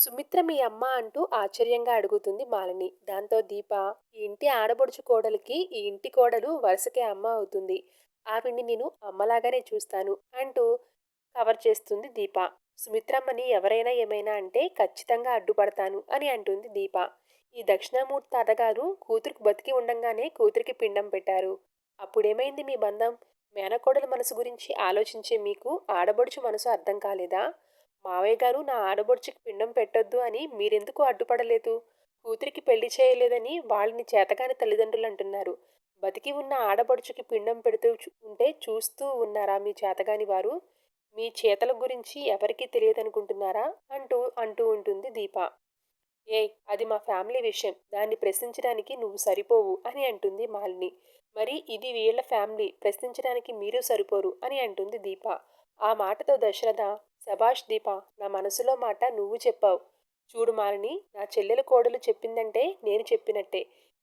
సుమిత్ర మీ అమ్మ అంటూ ఆశ్చర్యంగా అడుగుతుంది మాలిని. దాంతో దీప ఈ ఇంటి ఆడబొడుచు కోడలికి ఈ ఇంటి కోడలు వరుసకే అమ్మ అవుతుంది. ఆవిడ్ని నేను అమ్మలాగానే చూస్తాను అంటూ కవర్ చేస్తుంది దీప. సుమిత్రమ్మని ఎవరైనా ఏమైనా అంటే ఖచ్చితంగా అడ్డుపడతాను అని అంటుంది దీప. ఈ దక్షిణామూర్తి తాతగారు కూతురికి బతికి ఉండంగానే కూతురికి పిండం పెట్టారు. అప్పుడేమైంది మీ బంధం? మేనకోడల మనసు గురించి ఆలోచించే మీకు ఆడబొడుచు మనసు అర్థం కాలేదా? మావయ్య గారు నా ఆడబొడుచుకి పిండం పెట్టొద్దు అని మీరెందుకు అడ్డుపడలేదు? కూతురికి పెళ్లి చేయలేదని వాళ్ళని చేతకాని తల్లిదండ్రులు అంటున్నారు. బతికి ఉన్న ఆడబడుచుకి పిండం పెడుతూ ఉంటే చూస్తూ ఉన్నారా మీ చేతగాని వారు? మీ చేతల గురించి ఎవరికీ తెలియదనుకుంటున్నారా? అంటూ ఉంటుంది దీప. ఏయ్! అది మా ఫ్యామిలీ విషయం. దాన్ని ప్రశ్నించడానికి నువ్వు సరిపోవు అని అంటుంది మాలిని. మరి ఇది వీళ్ళ ఫ్యామిలీ. ప్రశ్నించడానికి మీరు సరిపోరు అని అంటుంది దీప. ఆ మాటతో దశరథ, శభాష్ దీప! నా మనసులో మాట నువ్వు చెప్పావు. చూడు మాలిని, నా చెల్లెలు కోడలు చెప్పిందంటే నేను చెప్పినట్టే.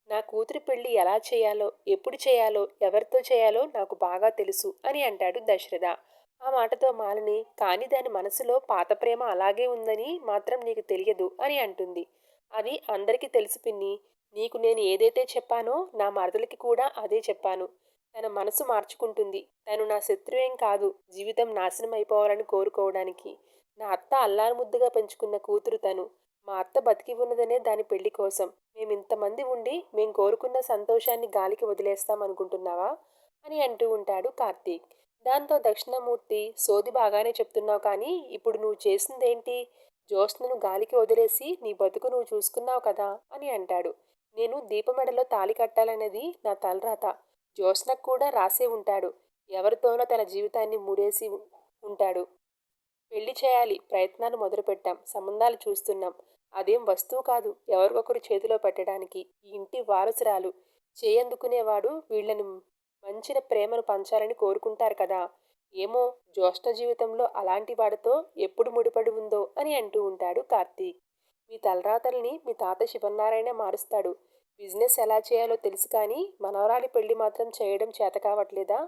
నా కూతురి పెళ్లి ఎలా చేయాలో, ఎప్పుడు చేయాలో, ఎవరితో చేయాలో నాకు బాగా తెలుసు అని అంటాడు దశరథ. ఆ మాటతో మాలిని, కాని దాని మనసులో పాత ప్రేమ అలాగే ఉందని మాత్రం నీకు తెలియదు అని అంటుంది. అది అందరికీ తెలుసు పిన్ని. నీకు నేను ఏదైతే చెప్పానో నా మరదలికి కూడా అదే చెప్పాను. తన మనసు మార్చుకుంటుంది. తను నా శత్రువేం కాదు. జీవితం నాశనం అయిపోవాలని కోరుకోవడానికి. నా అత్త అల్లారుముద్దుగా పెంచుకున్న కూతురు తను. మా అత్త బతికి ఉన్నదనే దాని పెళ్లి కోసం. మేమింతమంది ఉండి మేం కోరుకున్న సంతోషాన్ని గాలికి వదిలేస్తాం అనుకుంటున్నావా? అని అంటూ ఉంటాడు కార్తీక్. దాంతో దక్షిణామూర్తి, సోది బాగానే చెప్తున్నావు కానీ ఇప్పుడు నువ్వు చేసిందేంటి? జ్యోత్స్నను గాలికి వదిలేసి నీ బతుకు నువ్వు చూసుకున్నావు కదా అని అంటాడు. నేను దీపమెడలో తాళి కట్టాలనేది నా తలరాత. జ్యోత్స్నకు కూడా రాసే ఉంటాడు. ఎవరితోనో తన జీవితాన్ని ముడేసి ఉంటాడు. పెళ్లి చేయాలి. ప్రయత్నాలు మొదలుపెట్టాం. సంబంధాలు చూస్తున్నాం. అదేం వస్తువు కాదు ఎవరికొకరు చేతిలో పెట్టడానికి. ఈ ఇంటి వారసురాలు. చేయందుకునేవాడు వీళ్ళని మంచిన ప్రేమను పంచాలని కోరుకుంటారు కదా. ఏమో జ్యోష్ణ జీవితంలో అలాంటి వాడితో ఎప్పుడు ముడిపడి ఉందో అని అంటూ ఉంటాడు కార్తీక్. మీ తలరాతల్ని మీ తాత శివనారాయణ మారుస్తాడు. బిజినెస్ ఎలా చేయాలో తెలుసు కానీ మనవరాలి పెళ్లి మాత్రం చేయడం చేత కావట్లేదా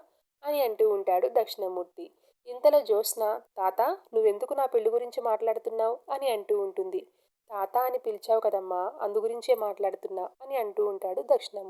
అని అంటూ ఉంటాడు దక్షిణమూర్తి. ఇంతలో జ్యోత్స్న, తాత నువ్వెందుకు నా పెళ్లి గురించి మాట్లాడుతున్నావు అని అంటూ ఉంటుంది. తాత అని పిలిచావు కదమ్మా, అందు గురించే మాట్లాడుతున్నా అని అంటూ ఉంటాడు దక్షిణమూర్తి.